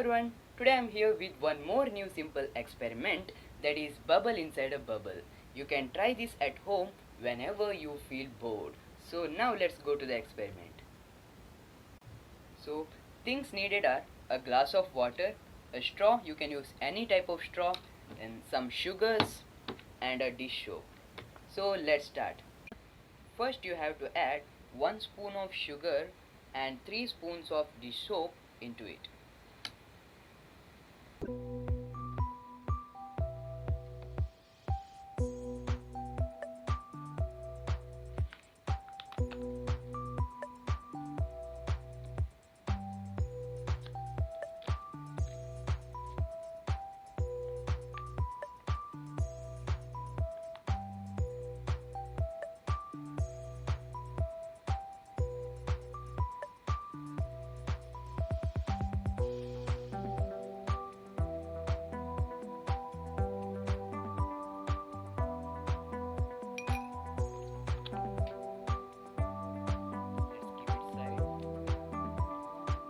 everyone, today I am here with one more new simple experiment, that is bubble inside a bubble. You can try this at home whenever you feel bored. So now let's go to the experiment. So things needed are a glass of water, a straw, you can use any type of straw, and some sugars and a dish soap. So let's start. First you have to add 1 spoon of sugar and 3 spoons of dish soap into it.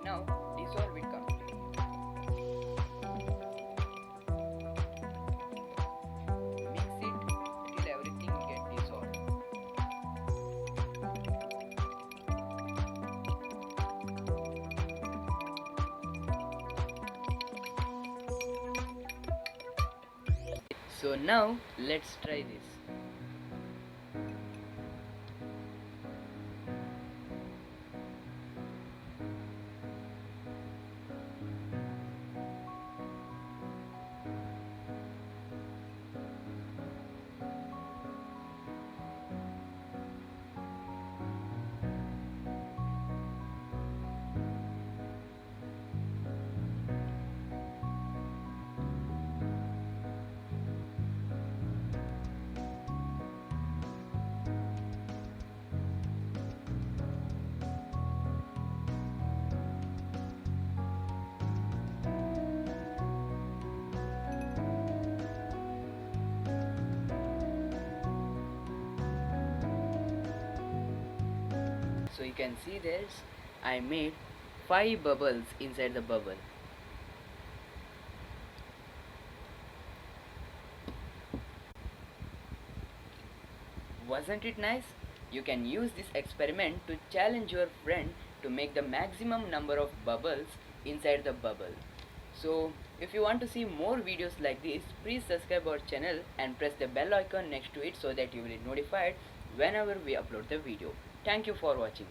Now dissolve it completely. Mix it till everything get dissolved. So now let's try this. So you can see this, I made 5 bubbles inside the bubble. Wasn't it nice? You can use this experiment to challenge your friend to make the maximum number of bubbles inside the bubble. So if you want to see more videos like this, please subscribe our channel and press the bell icon next to it so that you will be notified whenever we upload the video. Thank you for watching.